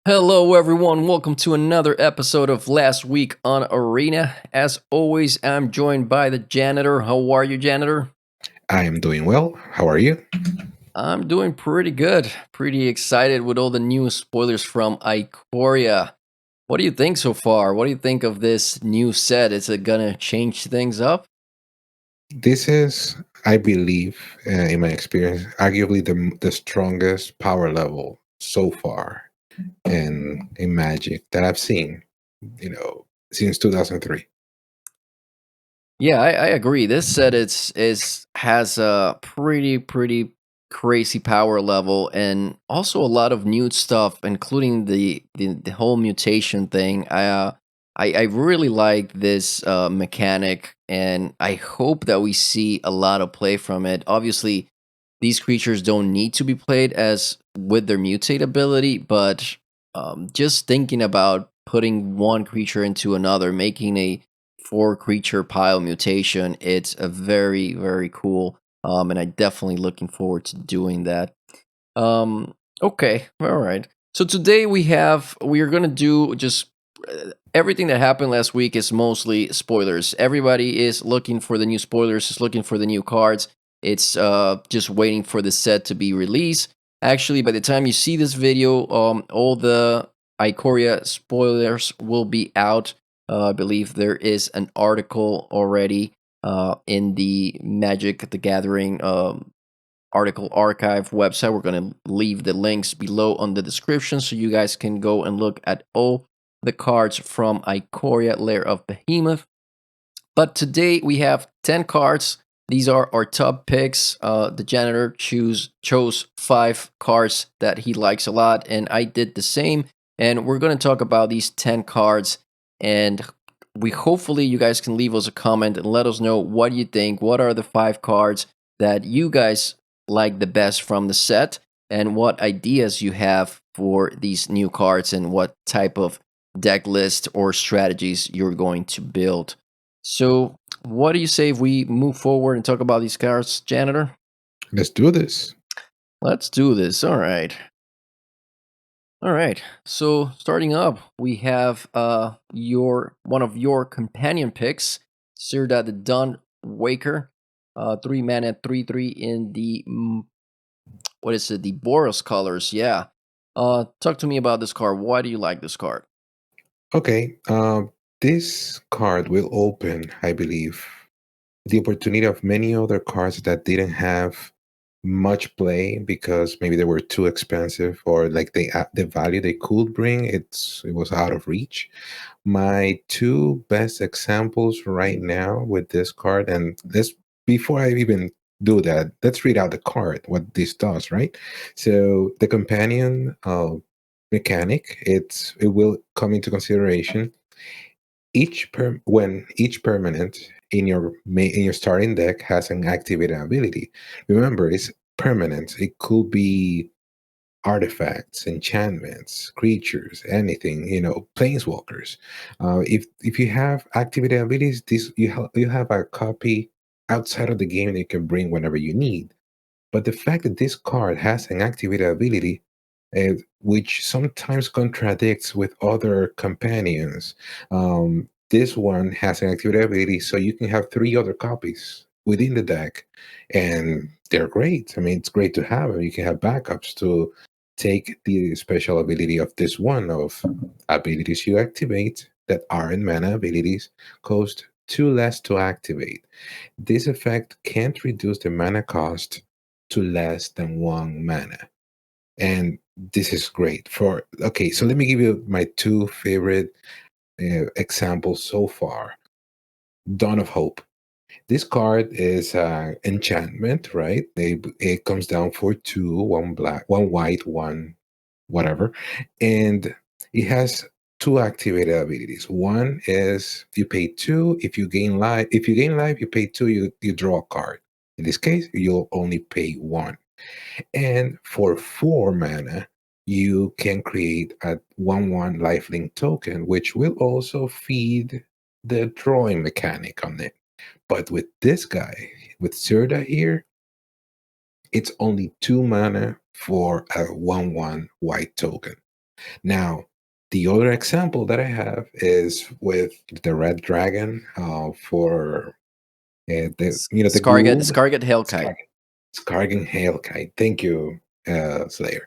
Hello, everyone. Welcome to another episode of Last Week on Arena. As always, I'm joined by the janitor. How are you, janitor? I am doing well. How are you? I'm doing pretty good. Pretty excited with all the new spoilers from Ikoria. What do you think so far? What do you think of this new set? Is it gonna change things up? This is, I believe, in my experience, arguably the strongest power level so far in Magic that I've seen. Since 2003. Yeah, I agree. This set is has a pretty crazy power level and also a lot of new stuff, including the whole mutation thing. I really like this mechanic, and I hope that we see a lot of play from it. Obviously, these creatures don't need to be played as with their mutate ability, but just thinking about putting one creature into another, making a four creature pile mutation. It's a very cool. And I definitely looking forward to doing that. Okay, all right. So today we are gonna do just everything that happened last week is mostly spoilers. Everybody is looking for the new spoilers, is looking for the new cards. It's just waiting for the set to be released. Actually, by the time you see this video, all the Ikoria spoilers will be out. I believe there is an article already in the Magic the Gathering article archive website. We're going to leave the links below on the description so you guys can go and look at all the cards from Ikoria Lair of Behemoth. But today we have 10 cards. These are our top picks. The janitor chose 5 cards that he likes a lot, and I did the same. And we're going to talk about these 10 cards, and we hopefully you guys can leave us a comment and let us know what you think. What are the 5 cards that you guys like the best from the set, and what ideas you have for these new cards, and what type of deck list or strategies you're going to build. So, what do you say if we move forward and talk about these cards, janitor? Let's do this. Let's do this. All right. All right. So, starting up, we have your one of your companion picks, Sirda the Dawn Waker, 3 mana, 3/3 in the what is it? The Boros colors. Yeah. Talk to me about this card. Why do you like this card? Okay. This card will open, I believe, the opportunity of many other cards that didn't have much play because maybe they were too expensive or like the value they could bring it was out of reach. My two best examples right now with this card, and this before I even do that, let's read out the card what this does, right? So the companion mechanic, it will come into consideration when each permanent in your starting deck has an activated ability. Remember, it's permanent. It could be artifacts, enchantments, creatures, anything. Planeswalkers. If you have activated abilities, this you have a copy outside of the game that you can bring whenever you need. But the fact that this card has an activated ability, which sometimes contradicts with other companions, this one has an activated ability, so you can have 3 other copies within the deck, and they're great. I mean, it's great to have them. You can have backups to take the special ability of this one of abilities you activate that aren't mana abilities cost 2 less to activate. This effect can't reduce the mana cost to less than 1 mana. And this is great for, okay, so let me give you my two favorite examples so far. Dawn of Hope. This card is enchantment, right? It comes down for two, one black, one white, one whatever. And it has two activated abilities. One is you pay two. If you gain life, you pay two, you draw a card. In this case, you'll only pay one. And for 4 mana, you can create a 1/1 lifelink token, which will also feed the drawing mechanic on it. But with this guy, with Sirda here, it's only 2 mana for a 1/1 white token. Now, the other example that I have is with the red dragon for the the Scarget ghoul Scarget Hailkite. Scar- Skargan Hailkite. Thank you, Slayer.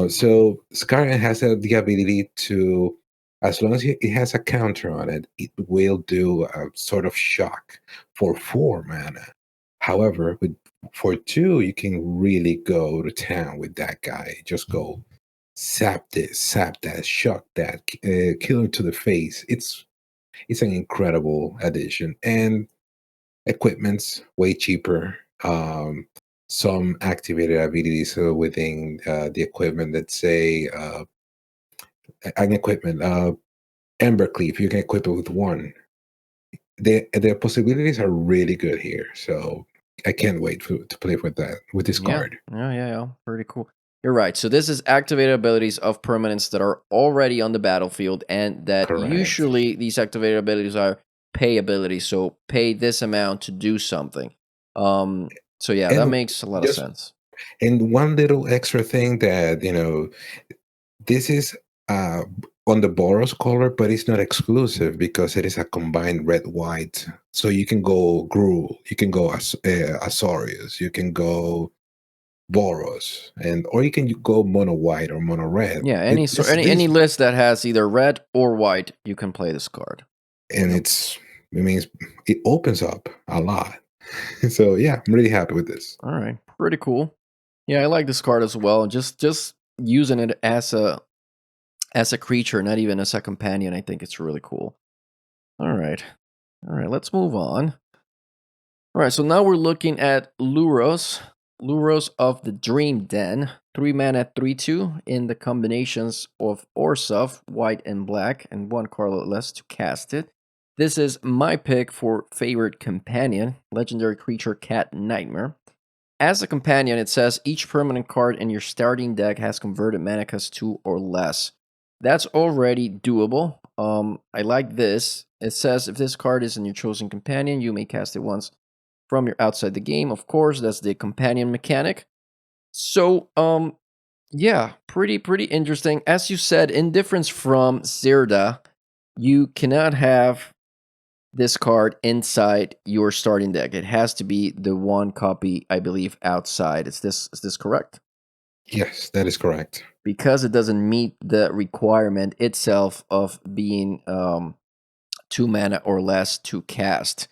So Skargan has the ability to, as long as it has a counter on it, it will do a sort of shock for 4 mana. However, for 2, you can really go to town with that guy. Just go sap this, sap that, shock that, kill him to the face. It's an incredible addition, and equipment's way cheaper. Some activated abilities within the equipment that say an equipment, Embercleave, you can equip it with 1. The possibilities are really good here, so I can't wait to play with that with this Yeah. card. Yeah. Pretty cool. You're right. So this is activated abilities of permanents that are already on the battlefield, and that Correct. usually these activated abilities are pay abilities. So pay this amount to do something. Um. So yeah, that And makes a lot of just sense. and one little extra thing that this is on the Boros color, but it's not exclusive because it is a combined red white. So you can go Gruul, you can go Azorius, you can go Boros, and or you can go mono white or mono red. Yeah. It, Any so this any this list that has either red or white, you can play this card. and Yep. it means it opens up a lot. So yeah, I'm really happy with this. All right. Pretty cool. Yeah, I like this card as well. Just using it as a creature, not even as a companion, I think it's really cool. All right. All right, let's move on. All right, so now we're looking at Lurrus. Lurrus of the Dream Den. 3 mana, 3/2 in the combinations of Orsov, white and black, and 1 card less to cast it. This is my pick for favorite companion, legendary creature Cat Nightmare. As a companion, it says each permanent card in your starting deck has converted mana cost 2 or less. That's already doable. I like this. It says if this card is in your chosen companion, you may cast it once from your outside the game. Of course, that's the companion mechanic. So, yeah, pretty interesting. As you said, in difference from Zirda, you cannot have this card inside your starting deck. It has to be the 1 copy, I believe, outside. Is this correct? Yes, that is correct. Because it doesn't meet the requirement itself of being 2 mana or less to cast.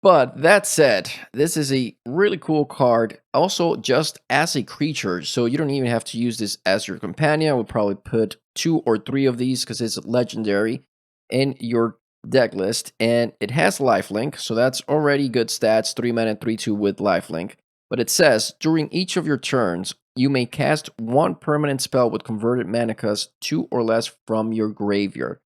But that said, this is a really cool card. Also, just as a creature, so you don't even have to use this as your companion. I would probably put 2 or 3 of these because it's legendary in your deck list, and it has lifelink, so that's already good stats. 3 mana, 3/2 with lifelink. But it says during each of your turns, you may cast 1 permanent spell with converted mana cost 2 or less from your graveyard.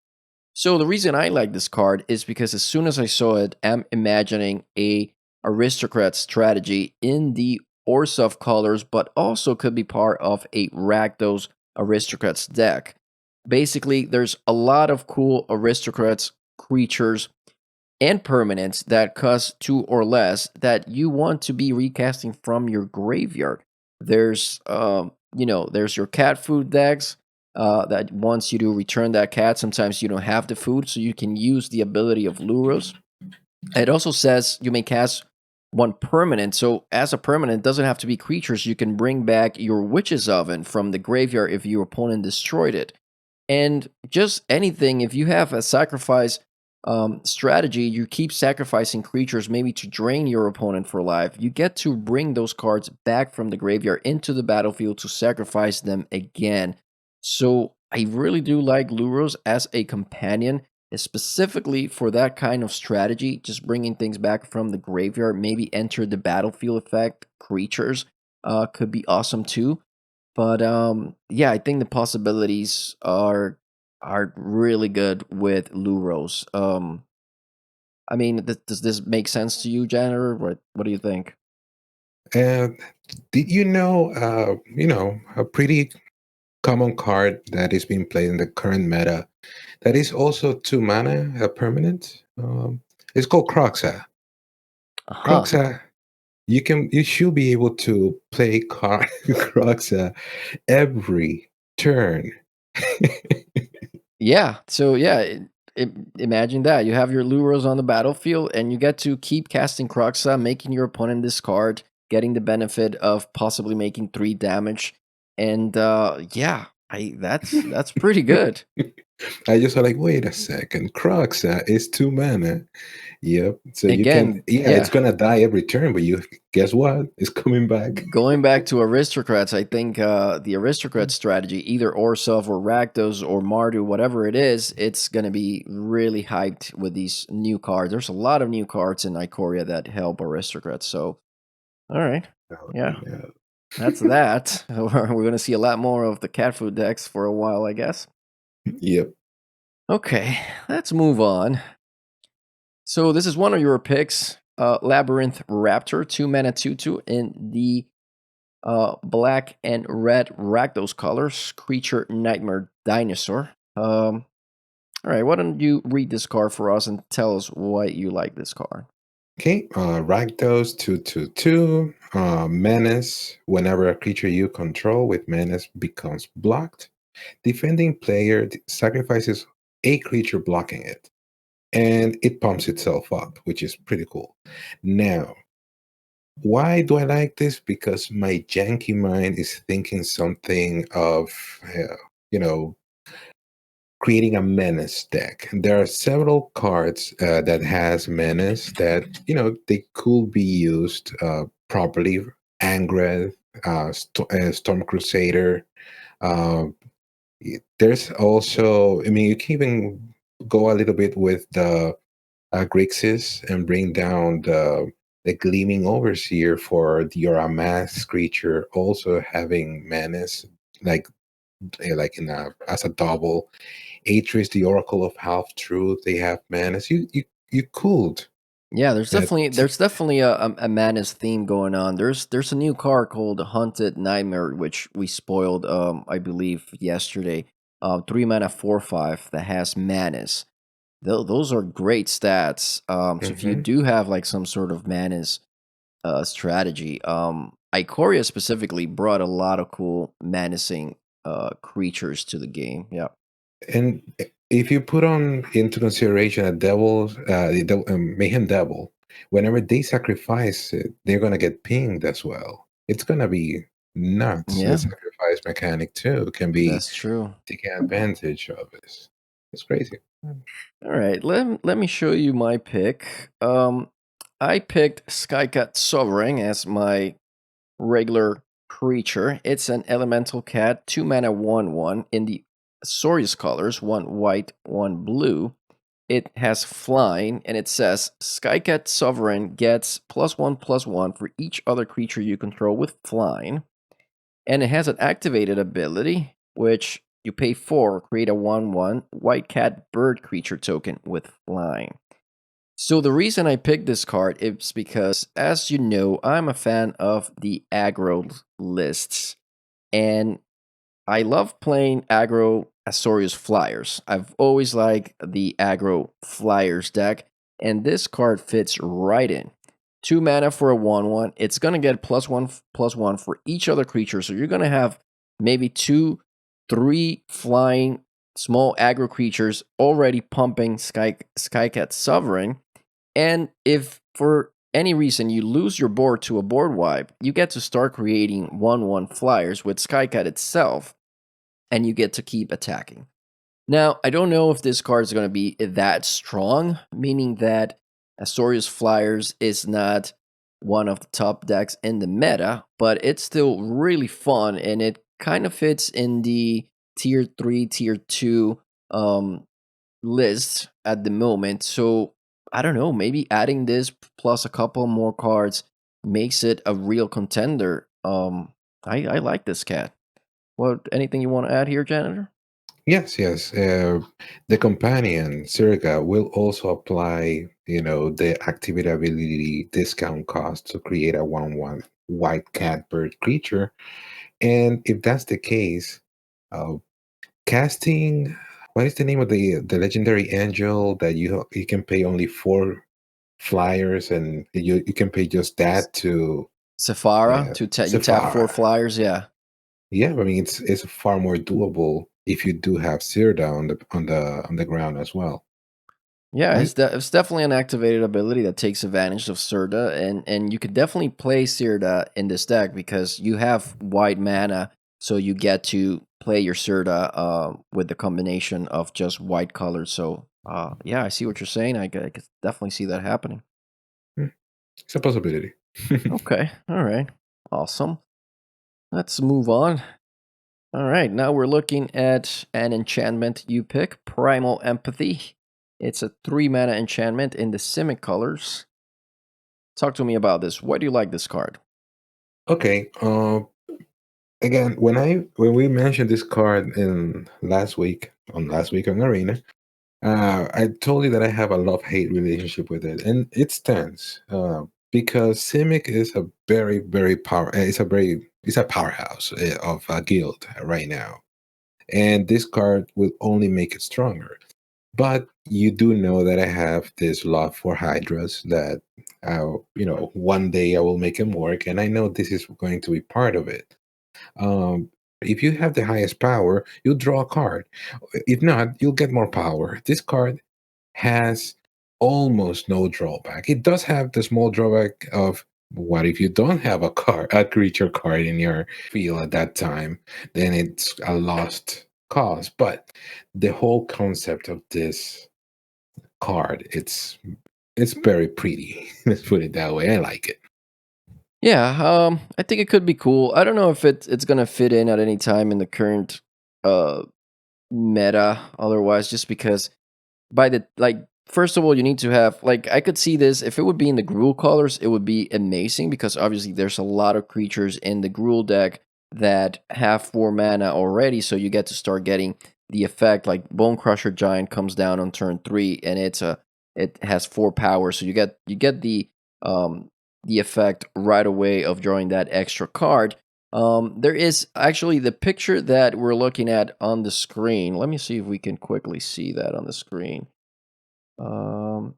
So the reason I like this card is because as soon as I saw it, I'm imagining a aristocrat strategy in the Orsov colors, but also could be part of a Rakdos aristocrats deck. Basically, there's a lot of cool aristocrats creatures and permanents that cost 2 or less that you want to be recasting from your graveyard. There's your cat food decks that once you do return that cat, sometimes you don't have the food, so you can use the ability of Lurrus. It also says you may cast 1 permanent. So as a permanent, it doesn't have to be creatures. You can bring back your Witch's Oven from the graveyard if your opponent destroyed it. And just anything, if you have a sacrifice strategy, you keep sacrificing creatures maybe to drain your opponent for life. You get to bring those cards back from the graveyard into the battlefield to sacrifice them again. So I really do like Luros as a companion, specifically for that kind of strategy, just bringing things back from the graveyard, maybe enter the battlefield effect creatures could be awesome too. But yeah, I think the possibilities are really good with Luros. I mean, does this make sense to you, Janitor? What do you think? And did a pretty common card that is being played in the current meta that is also 2 mana, a permanent? It's called Croxa. Uh-huh. Croxa, you should be able to play card Croxa every turn. Yeah. So yeah, imagine that you have your Lurrus on the battlefield, and you get to keep casting Croxa, making your opponent discard, getting the benefit of possibly making 3 damage, and yeah, I that's pretty good. I just was like, wait a second, Crux is 2 mana. Yep. So you can, Again, yeah, it's yeah. gonna die every turn, but you guess what? It's coming back. Going back to aristocrats, I think the aristocrat strategy, either Orsov or Rakdos or Mardu, whatever it is, it's going to be really hyped with these new cards. There's a lot of new cards in Ikoria that help aristocrats. So, all right. Oh, Yeah, no. that's that. We're going to see a lot more of the cat food decks for a while, I guess. Yep. Okay, let's move on. So, this is one of your picks, Labyrinth Raptor, 2 mana 2/2 in the black and red Rakdos colors, creature, nightmare, dinosaur. All right, why don't you read this card for us and tell us why you like this card? Okay, Rakdos 2/2. Menace. Whenever a creature you control with Menace becomes blocked, defending player sacrifices a creature blocking it, and it pumps itself up, which is pretty cool. Now, why do I like this? Because my janky mind is thinking something of, uh, you know, creating a menace deck. There are several cards that has menace that they could be used properly. Angreth, Storm Crusader. Uh, there's also, I mean, you can even go a little bit with the Grixis and bring down the Gleaming Overseer for your amass creature, also having menace like like in a as a double. Atris, the Oracle of Half Truth, they have menace. You could Yeah, uh, there's definitely a madness theme going on. There's a new card called Haunted Nightmare, which we spoiled, I believe yesterday. 3 mana 4/5 that has madness. Those are great stats. So if you mhm. do have like some sort of madness strategy. Ikoria specifically brought a lot of cool menacing creatures to the game. Yeah. And if you put on into consideration a mayhem devil, whenever they sacrifice it, they're gonna get pinged as well. It's gonna be nuts. The Yeah, sacrifice mechanic too can be that's true. taking advantage of this. It's crazy. All right, let me show you my pick. I picked Skycat Sovereign as my regular creature. It's an elemental cat, 2 mana 1/1 in the Saurius colors, one white, one blue. It has flying, and it says Skycat Sovereign gets +1/+1 for each other creature you control with flying. And it has an activated ability, which you pay 4, create a 1/1 white cat bird creature token with flying. So the reason I picked this card is because, as you know, I'm a fan of the aggro lists. And I love playing aggro Azorius Flyers. I've always liked the aggro Flyers deck, and this card fits right in. 2 mana for a 1/1. It's gonna get +1/+1 for each other creature. So you're gonna have maybe 2, 3 flying small aggro creatures already pumping Skycat Sovereign. And if for any reason you lose your board to a board wipe, you get to start creating 1/1 flyers with Skycat itself, and you get to keep attacking. Now, I don't know if this card is going to be that strong, meaning that Azorius Flyers is not one of the top decks in the meta, but it's still really fun, and it kind of fits in the tier 3, tier 2 um, list at the moment. So I don't know, maybe adding this plus a couple more cards makes it a real contender. I like this cat. What anything you want to add here, janitor? Yes, yes. The companion Sirga will also apply, the activity ability discount cost to create a 1/1 white cat bird creature. And if that's the case, uh, casting what is the name of the legendary angel that you can pay only 4 flyers and you can pay just that to Safara to you tap 4 Sephara. flyers, yeah. Yeah, I mean it's far more doable if you do have Sirda on the ground as well, Yeah, right? it's definitely an activated ability that takes advantage of Sirda, and you could definitely play Sirda in this deck because you have white mana, so you get to play your Sirda with the combination of just white colors. So, yeah, I see what you're saying. I could definitely see that happening. Hmm, it's a possibility. Okay, all right, awesome. Let's move on. All right, now we're looking at an enchantment you pick, Primal Empathy. It's a 3 mana enchantment in the Simic colors. Talk to me about this. Why do you like this card? Okay. Again, when we mentioned this card in last week on Arena, I told you that I have a love hate relationship with it, and it stands because Simic is a very it's a powerhouse of a guild right now, and this card will only make it stronger. But you do know that I have this love for Hydras that, one day I will make them work, and I know this is going to be part of it. Um, if you have the highest power, you'll draw a card. If not, you'll get more power. This card has almost no drawback. It does have the small drawback of what if you don't have a creature card in your field at that time, then it's a lost cause. But the whole concept of this card, it's very pretty. Let's put it that way. I like it. Yeah, I think it could be cool. I don't know if it's gonna fit in at any time in the current uh meta. Otherwise, just because by the first of all, you need to have I could see this if it would be in the Gruul colors, it would be amazing because obviously there's a lot of creatures in the Gruul deck that have 4 mana already, so you get to start getting the effect like Bone Crusher Giant comes down on turn 3 and it has 4 power, so you get the effect right away of drawing that extra card. There is actually the picture that we're looking at on the screen. Let me see if we can quickly see that on the screen. Um,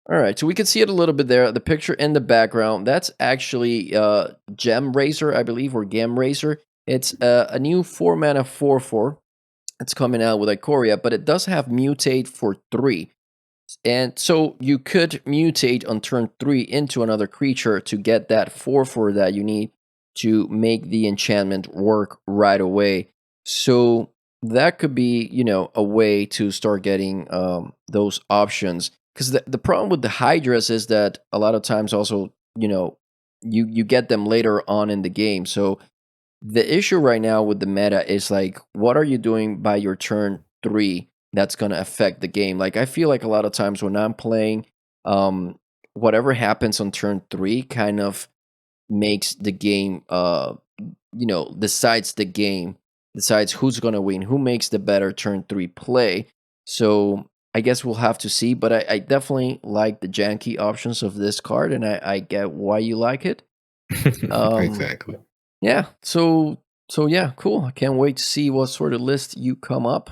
all right, so we can see it a little bit there. The picture in the background, that's actually Gem Razor, I believe, or Gem Razor. It's a new 4 mana 4/4. It's coming out with Ikoria, but it does have mutate for 3. And so you could mutate on turn 3 into another creature to get that 4/4 that you need to make the enchantment work right away. So that could be, a way to start getting those options. Because the problem with the Hydras is that a lot of times also, you get them later on in the game. So the issue right now with the meta is like, what are you doing by your turn 3 that's going to affect the game? Like, I feel like a lot of times when I'm playing, um, whatever happens on turn 3 kind of makes the game, decides the game, decides who's going to win, who makes the better turn 3 play. So I guess we'll have to see, but I definitely like the janky options of this card, and I get why you like it. Um, Exactly. yeah. So yeah, cool. I can't wait to see what sort of list you come up.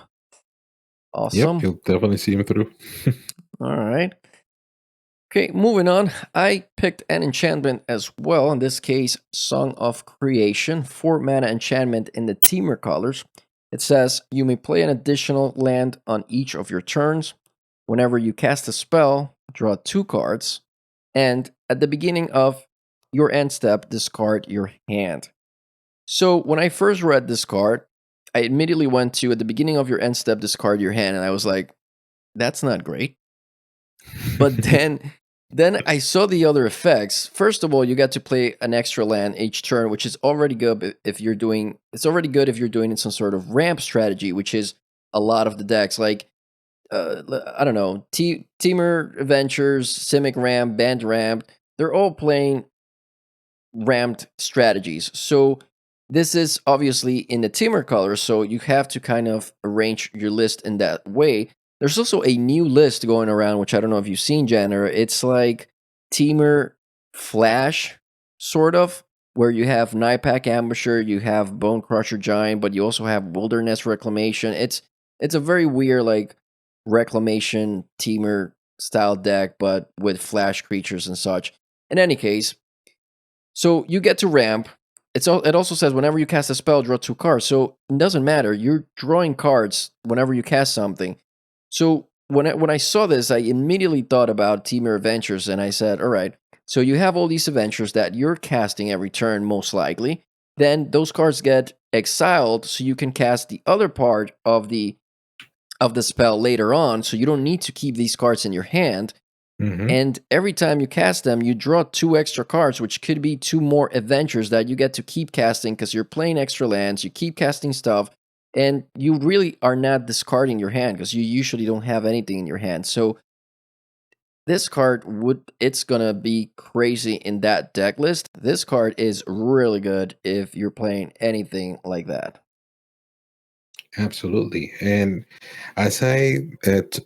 Yep, Awesome. you'll definitely see him through. All right. Okay, moving on. I picked an enchantment as well. In this case, Song of Creation, 4 mana enchantment in the Teamer colors. It says you may play an additional land on each of your turns. Whenever you cast a spell, draw 2 cards. And at the beginning of your end step, discard your hand. So when I first read this card, I immediately went to at the beginning of your end step, discard your hand, and I was like, that's not great. But then I saw the other effects. First of all, you get to play an extra land each turn, which is already good if you're doing it's already good if you're doing some sort of ramp strategy, which is a lot of the decks. Like I don't know, Teamer Adventures, Simic Ramp, Band Ramp, they're all playing ramped strategies. So this is obviously in the Teamer color, so you have to kind of arrange your list in that way. There's also a new list going around, which I don't know if you've seen, Janner. It's like Teamer Flash, sort of, where you have Nightpack Ambusher, you have Bone Crusher Giant, but you also have Wilderness Reclamation. It's a very weird reclamation Teamer style deck, but with flash creatures and such. In any case, so you get to ramp. it also says whenever you cast a spell, draw 2 cards. So it doesn't matter. You're drawing cards whenever you cast something. So when I saw this, I immediately thought about Temur Adventures, and I said, all right. So you have all these adventures that you're casting every turn, most likely. Then those cards get exiled, so you can cast the other part of the spell later on. So you don't need to keep these cards in your hand. Hmm. And every time you cast them, you draw 2 extra cards, which could be 2 more adventures that you get to keep casting because you're playing extra lands, you keep casting stuff, and you really are not discarding your hand because you usually don't have anything in your hand. So this card it's gonna be crazy in that deck list. This card is really good if you're playing anything like that. Absolutely. And as I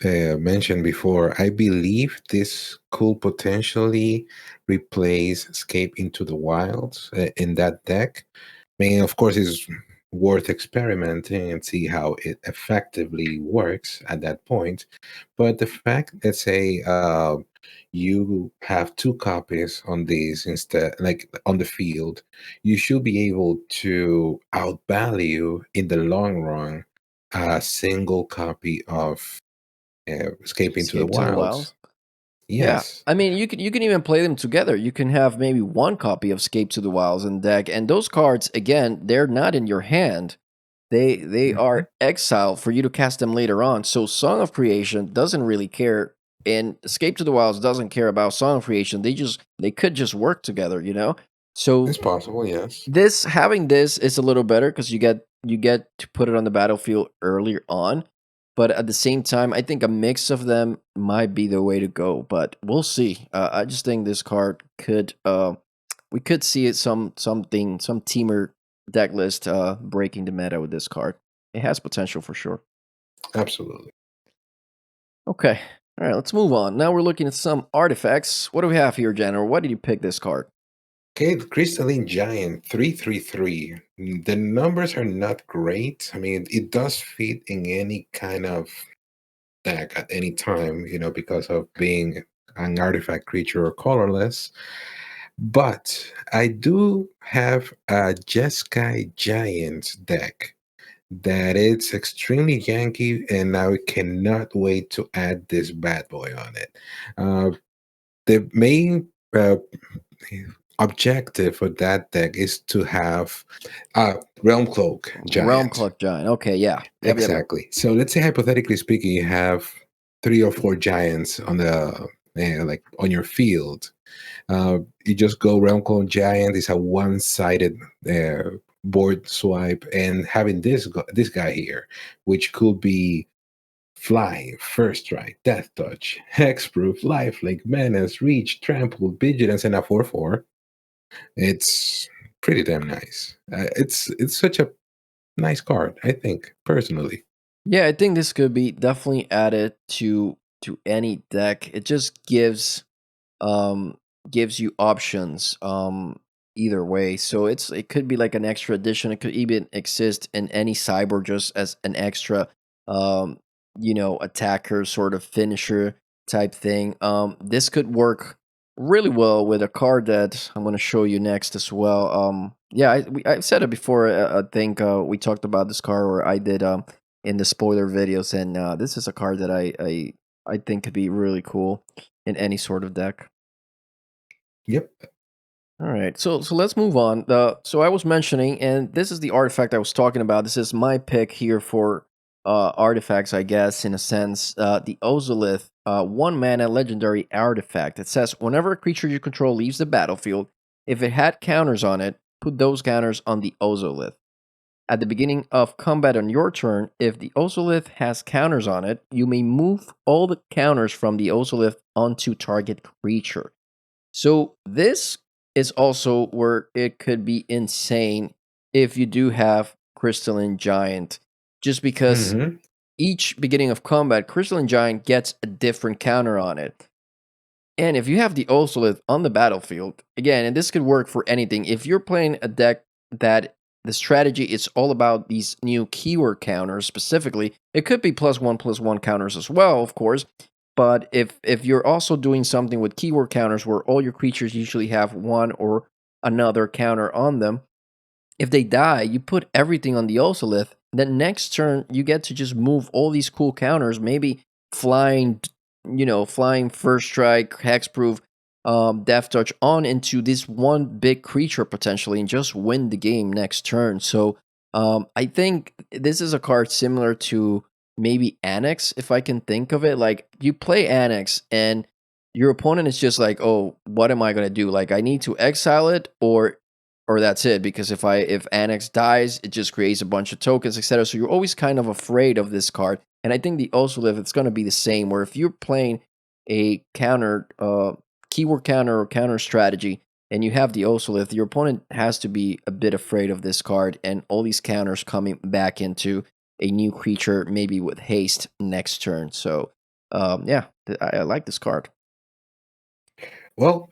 mentioned before, I believe this could potentially replace Escape into the Wilds in that deck. I mean, of course, it's worth experimenting and see how it effectively works at that point. But the fact that, say, you have two copies on these instead, like on the field, you should be able to outvalue in the long run a single copy of Escape into the Escape to the Wilds. Wilds. Yeah, Yes, I mean, you can even play them together. You can have maybe one copy of Escape to the Wilds in deck, and those cards again, they're not in your hand. They hmm, are exiled for you to cast them later on. So Song of Creation doesn't really care, and Escape to the Wilds doesn't care about Song of Creation. They could just work together, you know. So it's possible. Yes, this having this is a little better because you get to put it on the battlefield earlier on, but at the same time, I think a mix of them might be the way to go. But we'll see. I just think this card could we could see it some teamer deck list breaking the meta with this card. It has potential for sure. absolutely. Okay, all right, let's move on. Now we're looking at some artifacts. What do we have here, Jenner? Why did you pick this card? Okay, the Crystalline Giant 333. The numbers are not great. I mean, it does fit in any kind of deck at any time, because of being an artifact creature or colorless. But I do have a Jeskai Giant deck that it's extremely janky, and I cannot wait to add this bad boy on it. Uh, the main objective for that deck is to have Realm Cloak Realm Giant. Cluck Giant. Okay, yeah. Yep. Exactly. So let's say hypothetically speaking, you have 3 or 4 giants on the like on your field. You just go Realm Clone Giant is a one-sided board swipe, and having this guy here, which could be Fly, First Strike, Death Touch, Hexproof, Lifelink, Menace, Reach, Trample, Vigilance, and a 4/4. It's pretty damn nice. It's such a nice card, I think, personally. Yeah, I think this could be definitely added to any deck. It just um gives you options either way. So it could be like an extra addition. It could even exist in any cyber just as an extra um attacker sort of finisher type thing. This could work really well with a card that I'm going to show you next as well. Yeah, I've said it before. I think we talked about this card, or I did in the spoiler videos, and this is a card that I think could be really cool in any sort of deck. Yep. All right, so let's move on. So I was mentioning, and this is the artifact I was talking about. This is my pick here for artifacts, I guess, in a sense. The Ozolith, 1 mana legendary artifact. It says whenever a creature you control leaves the battlefield, if it had counters on it, put those counters on the Ozolith. At the beginning of combat on your turn, if the Ozolith has counters on it, you may move all the counters from the Ozolith onto target creature. So this is also where it could be insane if you do have Crystalline Giant, just because Hmm. each beginning of combat, Crystalline Giant gets a different counter on it. And if you have the Osolith on the battlefield, again, and this could work for anything, if you're playing a deck that the strategy is all about these new keyword counters specifically, it could be +1/+1 counters as well, of course. But if you're also doing something with keyword counters where all your creatures usually have one or another counter on them, if they die, you put everything on the Ozolith. Then next turn, you get to just move all these cool counters, maybe flying, flying first strike, hexproof, death touch on into this one big creature potentially, and just win the game next turn. So I think this is a card similar to maybe Annex, if I can think of it. Like you play Annex and your opponent is just like, oh, what am I gonna do? Like I need to exile it, or that's it, because if Annex dies, it just creates a bunch of tokens, etc. So you're always kind of afraid of this card. And I think the Ozolith, it's going to be the same. Where if you're playing a counter, keyword counter or counter strategy, and you have the Ozolith, your opponent has to be a bit afraid of this card and all these counters coming back into a new creature, maybe with haste next turn. So, yeah, I like this card. Well,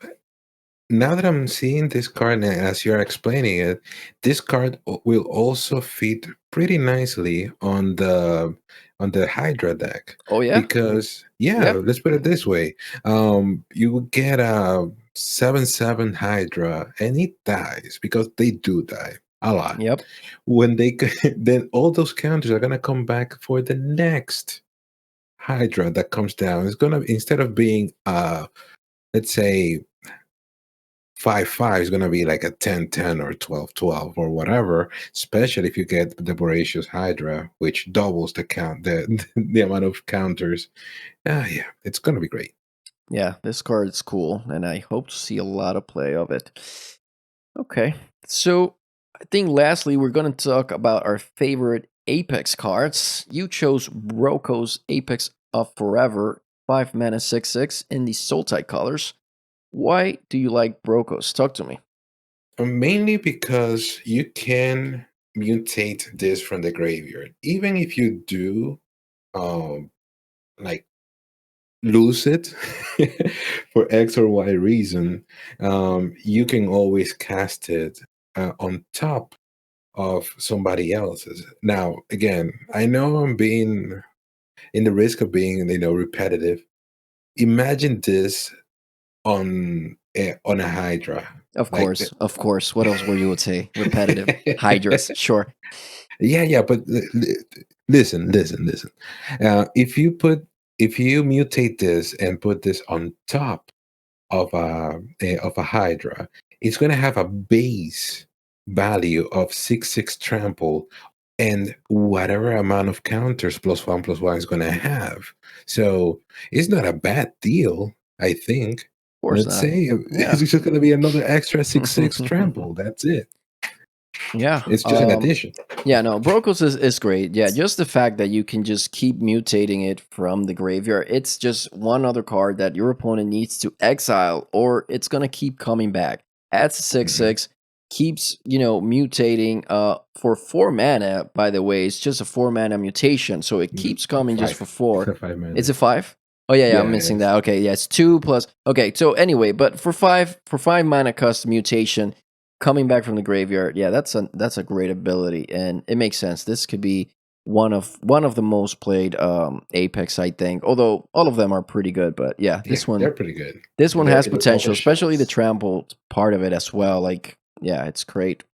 now that I'm seeing this card and as you're explaining it, this card will also fit pretty nicely on the Hydra deck Oh yeah, because yeah, yeah, let's put it this way: you will get a 7/7 Hydra and it dies because they do die a lot. yep, When they then all those counters are gonna come back for the next Hydra that comes down. It's gonna, instead of being let's say 5/5 is going to be like a 10/10 or 12/12 or whatever, especially if you get the Voracious Hydra, which doubles the count, the amount of counters. Yeah, it's going to be great. yeah. This card is cool, and I hope to see a lot of play of it. Okay. So I think lastly, we're going to talk about our favorite Apex cards. You chose Broco's Apex of Forever, 5 mana 6/6 in the Soul Tide colors. Why do you like Broco's? Talk to me. Mainly because you can mutate this from the graveyard. Even if you do like lose it for X or Y reason, you can always cast it on top of somebody else's. Now, again, I know I'm being in the risk of being, repetitive. Imagine this on a Hydra, Of like course, of course. What else were you would say? Repetitive. Hydras, sure. yeah. But listen. If you mutate this and put this on top of a Hydra, it's going to have a base value of 6/6 trample and whatever amount of counters +1/+1 is going to have. So it's not a bad deal, I think. Of course Let's not. say Yeah. it's just going to be another extra 6/6 trample. That's it. Yeah. It's just an addition. Yeah, no, Brokos is great. Yeah, just the fact that you can just keep mutating it from the graveyard. It's just one other card that your opponent needs to exile, or it's gonna keep coming back. Adds a six Mhm. six, keeps mutating. For 4 mana, by the way, it's just a 4 mana mutation, so it keeps coming just for Five. It's four. a 5 mana. Is it five? Oh yeah, I'm Yeah, missing yes. that. Okay, yeah, it's two plus. Okay, so anyway, but for five mana custom mutation coming back from the graveyard, yeah, that's a great ability, and it makes sense. This could be one of the most played Apex, I think. Although all of them are pretty good, but yeah, Yeah, they're pretty good. this one has They're potential, especially the overshots. trample part of it as well. Like, yeah, it's great.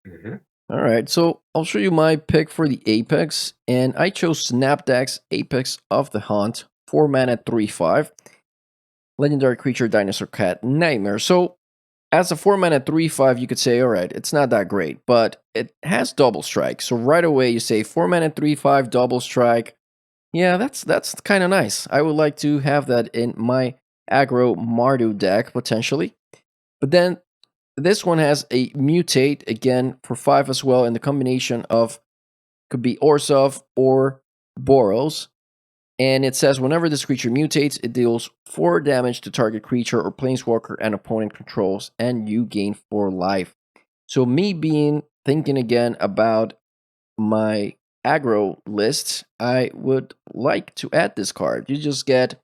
Mhm. All right, so I'll show you my pick for the Apex, and I chose Snapdax Apex of the Hunt, 4 mana 3/5, legendary creature, dinosaur cat, nightmare. So as a 4 mana 3/5, you could say, all right, it's not that great, but it has double strike. So right away, you say 4 mana 3/5 double strike. Yeah, that's kind of nice. I would like to have that in my aggro Mardu deck potentially. But then this one has a mutate again for 5 as well, in the combination of could be Orsov or Boros. And it says whenever this creature mutates, it deals 4 damage to target creature or planeswalker an opponent controls, and you gain 4 life. So me being thinking again about my aggro list, I would like to add this card. You just get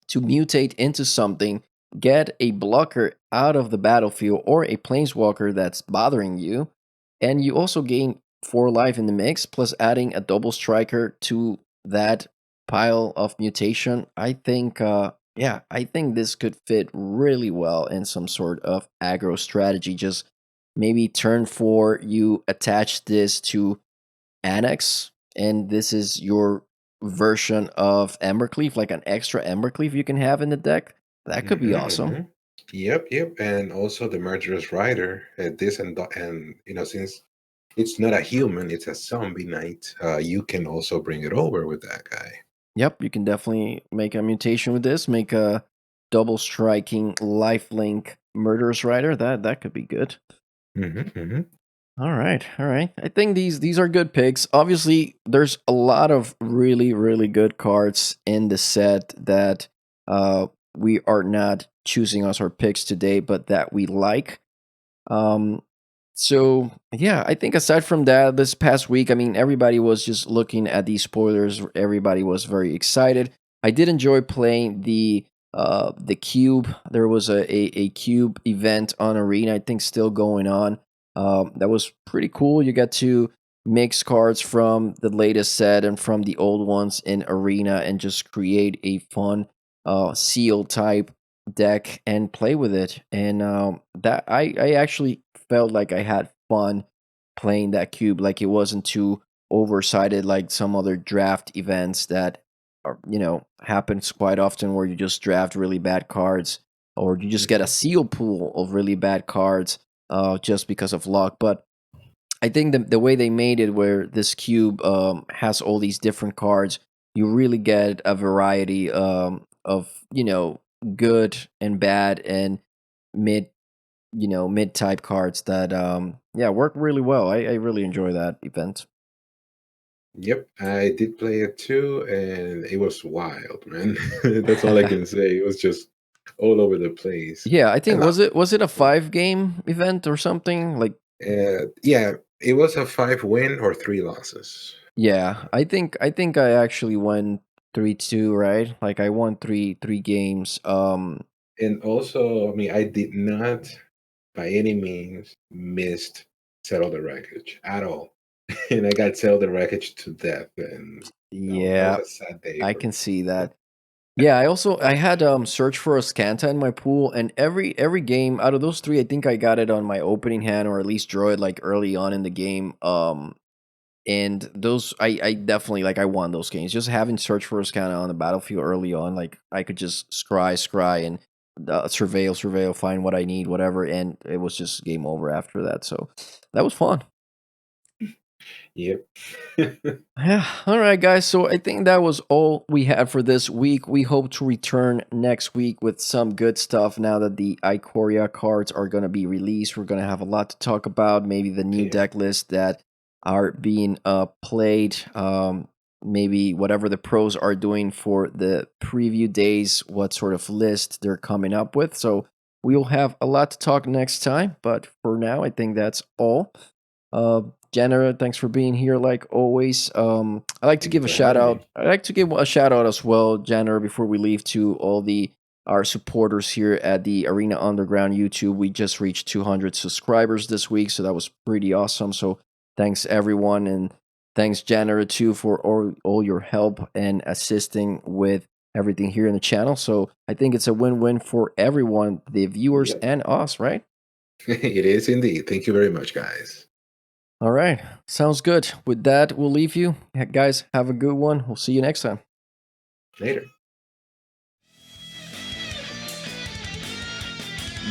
to mutate into something, get a blocker out of the battlefield or a planeswalker that's bothering you, and you also gain 4 life in the mix, plus adding a double striker to that pile of mutation. I think, yeah, I think this could fit really well in some sort of aggro strategy. Just maybe turn 4 you attach this to Annex, and this is your version of Embercleave, like an extra Embercleave you can have in the deck. That could be awesome. Hmm. Yep, yep, and also the murderous rider. This and since it's not a human, it's a zombie knight. You can also bring it over with that guy. Yep, you can definitely make a mutation with this, make a double striking lifelink Murderous Rider. That could be good. Hmm. All right, all right. I think these are good picks. Obviously, there's a lot of really good cards in the set that uh we are not choosing as our picks today, but that we like. Um, so yeah, I think aside from that, this past week, I mean, everybody was just looking at these spoilers. Everybody was very excited. I did enjoy playing the cube. There was a cube event on Arena, I think, still going on. That was pretty cool. You got to mix cards from the latest set and from the old ones in Arena and just create a fun seal type deck and play with it. And that I actually felt like I had fun playing that cube. Like it wasn't too oversighted like some other draft events that are, happens quite often where you just draft really bad cards or you just get a Hmm. seal pool of really bad cards just because of luck. But I think the way they made it, where this cube has all these different cards, you really get a variety of good and bad and mid mid type cards that yeah, work really well. I really enjoy that event. Yep, I did play it too, and it was wild, man. That's all I can say. It was just all over the place. Yeah, I think And was it a 5 game event or something like. yeah, it was a 5 win or 3 losses. Yeah, I think I actually won 3-2, right? Like I won three games. And also, I mean, I did not by any means missed Settle the Wreckage at all. And I got Settle the Wreckage to death, and that was Yeah, a sad day I for can me. see that. Yeah, I had search for a Scanta in my pool, and every game out of those three, I think I got it on my opening hand or at least draw it like early on in the game. And those I definitely like I won those games. Just having search for a Scanta on the battlefield early on, like I could just scry and surveil, find what I need, whatever, and it was just game over after that. So that was fun. Yep. Yeah. All right, guys. So I think that was all we had for this week. We hope to return next week with some good stuff now that the Ikoria cards are going to be released. We're going to have a lot to talk about. Maybe the new Yeah. deck lists that are being played. Maybe whatever the pros are doing for the preview days, what sort of list they're coming up with. So we'll have a lot to talk next time. But for now, I think that's all. Uh, Jenna, thanks for being here like always. I like to Thank you give a for shout having out. me. I like to give a shout out as well, Jenna, before we leave to all the our supporters here at the Arena Underground YouTube. We just reached 200 subscribers this week, so that was pretty awesome. So thanks everyone, and thanks Jenna too for all your help and assisting with everything here in the channel. So I think it's a win-win for everyone, the viewers Yep. and us, right? It is indeed. Thank you very much, guys. All right. Sounds good. With that, we'll leave you. Guys, have a good one. We'll see you next time. Later.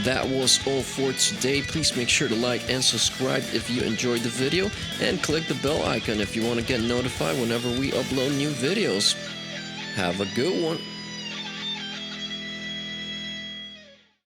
That was all for today. Please make sure to like and subscribe if you enjoyed the video, and click the bell icon if you want to get notified whenever we upload new videos. Have a good one.